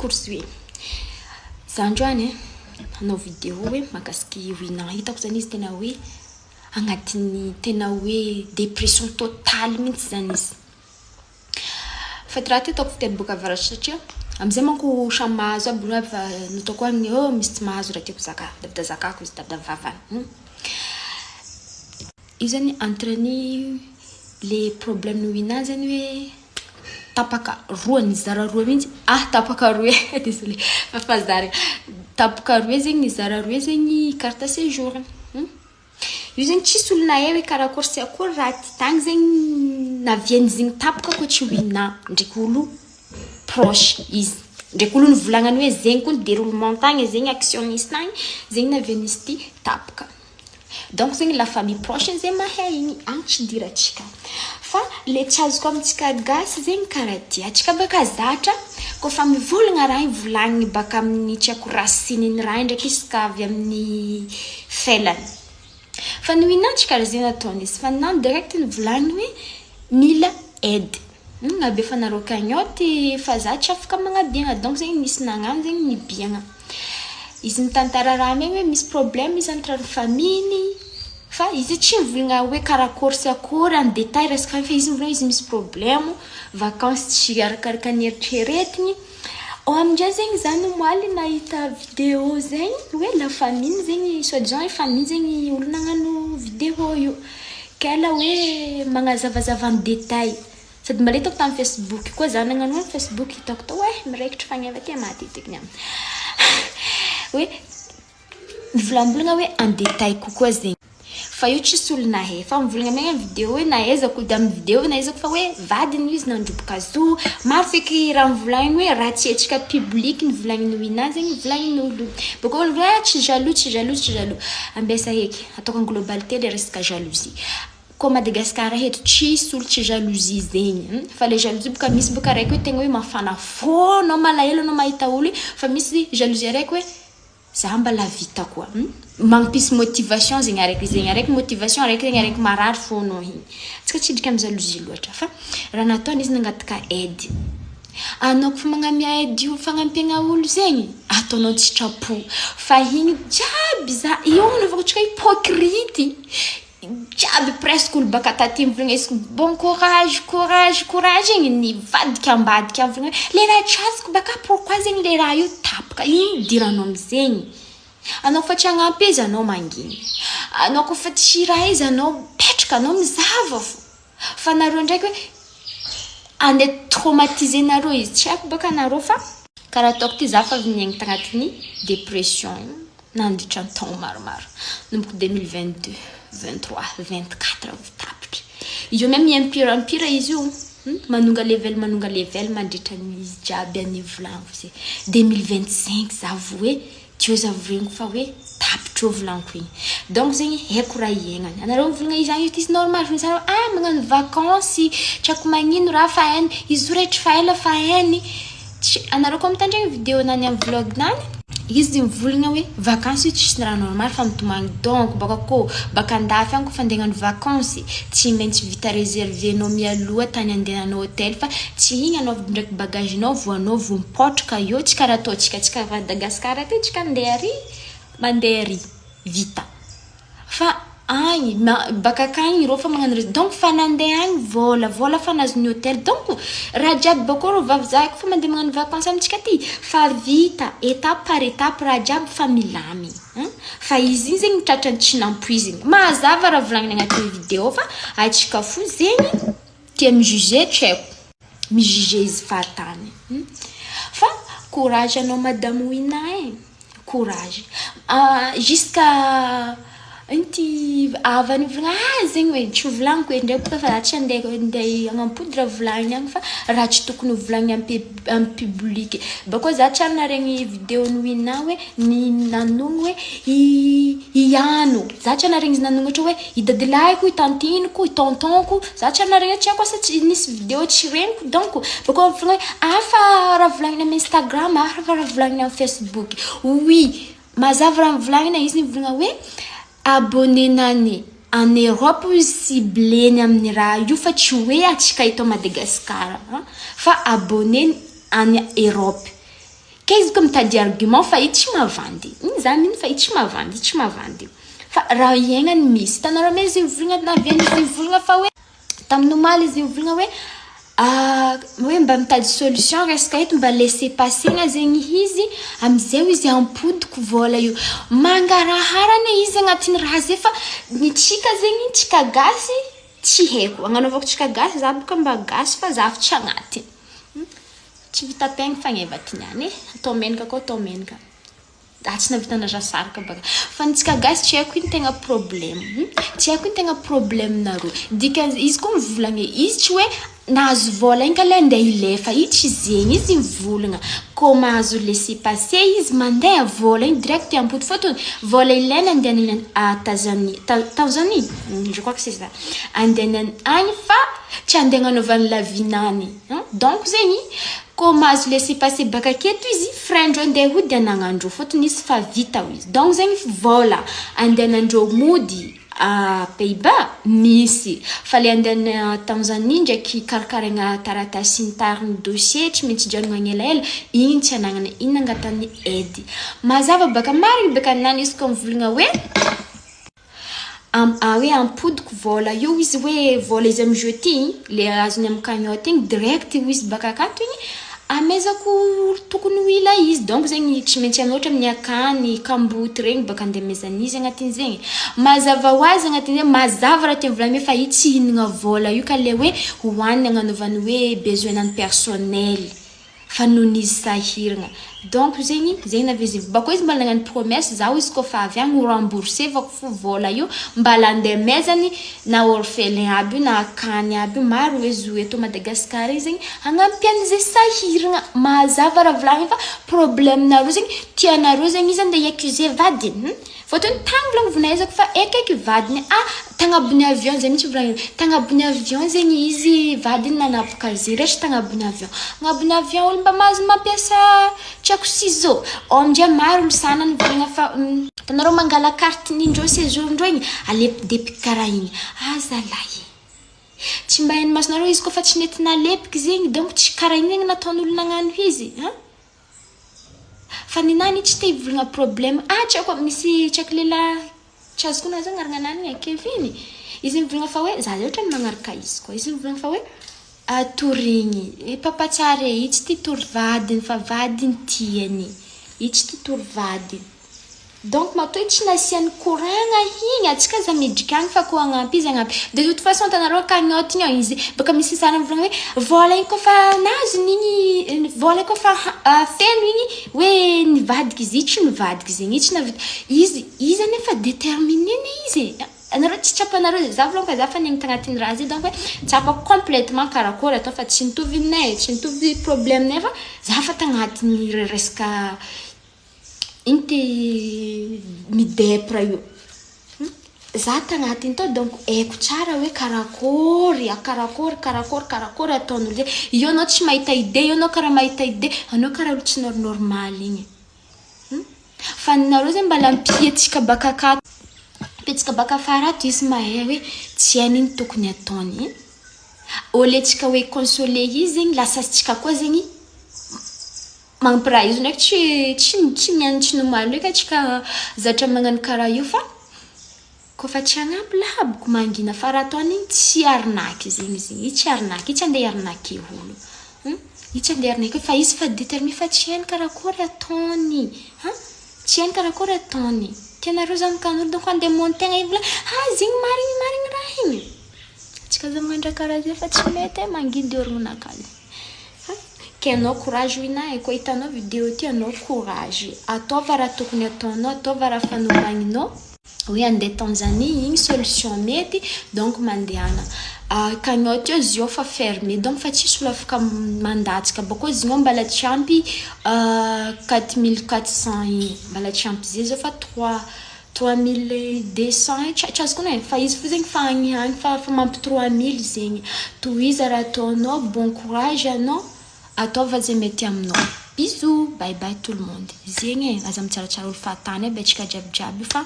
Kursui. Zanjoane, hanao vidéo hoe mahakasiky Wina. Hitako zany izy tena hoe agnatiny tena hoe dépression totale mihitsy zany izy. Fa raha ty ataoko tena boka avaratra satria amizay manko samy mahazo aby fa nataoko any misy tsy mahazo raha tiako zaka davida zakako izy davida vavany. Izy zany entraîner les problèmes Wina zany hoe tapaka roa ny zara roa mihitsy tapaka roa désolé fafazary tapaka roa zegny zara roa zegny carte séjour io zegny tsisy olona hay hoe karakory sy akory raha ty tagny zegny naviany zegny tapaka ko tsy Wina ndraiky olo proche izy ndraiky olo nivolagnany hoe zegny koa ny déroulement tagny zegny actionniste tagny zegny naviany izy ty tapaka. Donc zegny la famille proche zegny mahay igny tsy diratsika fa le tsy azoko amintsika gasy zegny karaha ty atsika baka zatra kofa mivolagna raha ivolagniny baka amin'ny tsy ako rasininy raha ndraiky izy ka avy amin'ny felany fa ny Wina tsy karaha zegny ataony izy fa nany direct nivolagniny hoe mila aide ngabe fa nareo cagnotte fa zatra afaka magnabiagna donc zegny nisy nagnano zegny nibiagna izy nitantara raha megny hoe misy problème izy entre famille fa izy tsy mivolagna hoe karakory sy akory en détail resaka fa izy mivolagna izy misy problème vacances tsy arakaraka ny eritreretiny aminjay zegny zany moaly nahita vidéo zegny hoe la famille zegny soi-disant famille zegny olo nagnano vidéo io kala hoe magnazavazava en détail sady mbalay hitako tamin'ny Facebook koa zany nagnano hoe Facebook hitako tao hoe miraikitry fagneva ty matetiky ny hoe mivolambolagna hoe en détail kokoa zegny fa io tsisy olo nahay fa mivolagna megna vidéo hoe nahaizako ody amin'ny vidéo nahaizako fa hoe vadiny izy nandroboka zo maro feky raha mivolagniny hoe raha tsy etsika public ny volagniny Wina zegny volagnin'olo boko olo hoe tsy jaloux ambesa heky ataoko en globalité le resaka jalousie ko Madagascar eto tsisy olo tsy jalousie zegny fa le jalousie boka misy boka raiky hoe tegna hoe mafana fô anao malahelo anao mahita olo fa misy jalousie raiky hoe za mbala vita koa mampisy motivation zegny araiky motivation araiky marary fô anao igny tsika tsidrika amin'ny jalousie loatra fa raha nataony izy nangataka aide anao kofa magnamia aide io fagnampiagna olo zegny ataonao tsitrapo fa igny jiaby za io navako tsika hypocrite jiaby presque olo baka taty mivolagna izy bon courage igny ny vadika ambadika mivolagna le raha tsaziko baka pourquoi zegny le raha io tapaka igny diranao amizegny anao fa tsy agnampy izy anao manginy anao kofa tsy raha izy anao petraka anao mizava fa nareo ndraiky hoe ande traumatiser nareo izy tsy haiko baka nareo fa karaha ataoko ty za fa avy niaigny tagnatin'ny dépression nandritra ny taogno maromaro nomboka 2022 23 24 tapitra io même empire izy io manonga level mandritra ny izy jiaby any volagno ze 2025 zavo hoe Dieu zavregny fa hoe tapitra volagno igny donc zegny haiko raha iainany anareo mivolagna izy agny izy normal fa misy magnano vacances tsy ako magnino raha fa hainy izy rehetra fa ela fa hainy anareo koa mitandregny vidéo nany amin'ny vlog nany izy mivolagna hoe vacances tsisy raha normal fa mitomagny donc baka andafy agny kofa andeha hagnano vacances tsy maintsy vita réservé anao mialoha tany andehananao hôtel fa tsy igny anao ndraiky bagage anao voanao vo mipotraka io tsy karaha ataontsika Madagascar aty tsika mandeha ry vita fa agny baka akagny rô fa magnano donc fa nandeha agny vola fa nazony hôtel donc raha jiaby bako rô vavy zahako fa mandeha magnano vacances amintsika ty fa vita étape par étape raha jiaby fa milamy fa izy igny zegny tratrany tsy nampoiziny mazava raha volagniny agnatin'ny vidéo fa atsika fo zegny tia mijuger tsy haiko mijuger izy fatany fa courage anao madame Wina courage jusqu'à inty avany volagna zegny hoe tsy volagniko ndraiky boka fa tsy andeha agnampody raha volagniny agny fa raha tsy tokony volagniny amin'ny public bako za tsy naregny vidéo ny Wina hoe ny nanogno hoe iano za tsy naregny izy nanogno ohatra hoe idadilahiko itantiniko itontonko za tsy naregny tsy ako sa nisy vidéo tsy regniko donc bako volagna hoe fa raha volagniny amin'ny Instagram fa raha volagniny amin'ny Facebook oui mazava raha volagnina izy volagna hoe abonné nani en Europe ciblé amin'ny raha io fa tsy hoe atsika eto Madagascar fa abonné en Europe Ka izy ko mitady argument fa io tsy mavandy. Zany fa io tsy mavandy. Fa raha iainany misy. Tanarao me izy volagna na viany izy volagna fa hoe tamin'ny omaly izy volagna hoe mba mitady solution resaka eto mba laisser passer na zegny izy amizay izy ampodiko vola io mangaraharana izy agnatin'ny raha zay fa ny tsika zegny tsika gasy tsy haiko agnanaovako tsika gasy za boka mba gasy fa za tsy agnatiny tsy vita tegna fagneva tignany atao menaka koa atao menaka tsy navitan'aza saraka baka fa ny tsika gasy tsy haiko iny tegna problème tsy haiko iny tegna problème nareo dika izy koa mivolagna izy tsy hoe nahazo vola iny ka le andeha ilefa io tsy zegny izy mivolagna ko mahazo laisser passer izy mandeha vola iny direct ampody fotony vola ilaina andehanany Tanzanie je crois que c'est ça andehanany agny fa tsy andeha hanaovany lavinany donc zegny ko mahazo laisser passer baka aketo izy frendro andeha hody anagnandreo fotony izy fa vita izy donc zegny vola andehanandreo mody Pays-Bas misy fa le andena Tanzanie ndraiky karakaraina taratasy ny tariny dossier tsy maintsy janogna elaela igny tsy anagnana iny angatany aide mazava baka marigny baka nany izy ko mivolagna hoe ampodiko vola io izy hoe vola izy amy jeudi le azony amy cagnotte igny direct izy baka akato igny amezako tokony ho ila izy donc zegny tsy maintsy anoatra amin'ny akany kamboty regny baka andeha mezana izy agnatin' zegny mazava ho azy agnatin' zegny mazava raha tiany volamina fa io tsy hinagna vola io ka le hoe hoaniny agnanovany hoe besoin-nany personnel fa noho izy sahiragna donc zegny navezivo bako izy mba nagnano promesse zaho izy koa fa avy agny ho rembourser vako fo vola io mba landeha mezany na orphelin aby na akany aby maro hoe eto Madagascar zegny hagnampy zay sahiragna mazava raha volagny fa problème nareo zegny tianareo zegny izy andeha accuser vadiny fotony tagny volagny vonaizako fa ekaiky vadiny tagnabony avion zay mitsy volagny tagnabony avion zegny izy vadiny nanapaka zay rehetra tagnabony avion agnabony avion olo mba mahazo mampiasa tiako ciseau amindray maro misanany volagna fa tanareo mangala carte nindreo séjour ndreo igny alepidepika karaha igny zalahy tsy mba hainy masonareo izy koa fa tsy nety nalepiky zegny donc tsy karaha igny zegny nataon'olo nagnano izy fa ninany tsy te hivolagna problème tsy ako misy tsako lela tsy azoko na zany agnarananany Kevin izy mivolagna fa hoe za ohatra magnaraka izy koa izy mivolagna fa hoe torigny papa tsara io tsy tia tory vadiny fa vadiny tiany io tsy tia tory vadiny donc matoa tsy nasiany koragna igny atsika za midrika agny fa ko agnampy izy agnampy de toute façon tanareo cagnotte igny izy baka misy sara mivolagna hoe vola igny kofa nazony igny vola kofa feno igny hoe nivadiky izy tsy nivadiky zegny tsy navita izy nefa déterminé izy anareo tsy tsapanareo za volonka za fa negny tagnatin'ny raha zay donc hoe tsapako complètement karakory atao fa tsy nitovy nay tsy nitovy problème nay fa za fa tagnatin'ny resaka inte midepra io za tagnatiny to donc eko tsara hoe karakory ataon'olo zay io anao tsy mahita idée io anao karaha mahita idée anao karaha olo tsy normal igny fa nareo zay mbala mpietsika baka akato petsika baka farato izy mahay hoe tsy haininy tokony ataony oletsika hoe consoler izy zegny lasatsika koa zegny mampiraha izy ndraiky tsy mianatra nomaly ka tsika zatra magnano karaha io fa kofa tsy agnampy lahaboko mangina fa raha ataony igny tsy arnaky zegny io tsy arnaky io tsy andeha arnaky olo io tsy andeha arnaky fa izy fa déterminé fa tsy hainy karakory ataony tsy hainy karakory ataony tianareo zany kan'olo donc andeha montegna ivla zegny marigny raha igny tsika za magnandra karaha zay fa tsy mety mangindy orognonakazy ke anao courage hoinahy koa hitanao vidéo ty anao courage ataova raha tokony ataonao ataova raha fanomagninao hoe andeha Tanzanie igny solution mety donc mandehana cagnotte io zio fa fermé donc fa tsisy olo afaka mandatsika bako zinao mbala tsy ampy 4400 igny mbala tsy ampy zay zao fa 3200 tsy azoko nay fa izy fo zegny fa agny fa mampy 3000 zegny tohiza raha ataonao bon courage anao ataova zay mety aminao bisous bye bye tout le monde zegny aza mitsaratsara olo fahatany aby atsika jiaby fa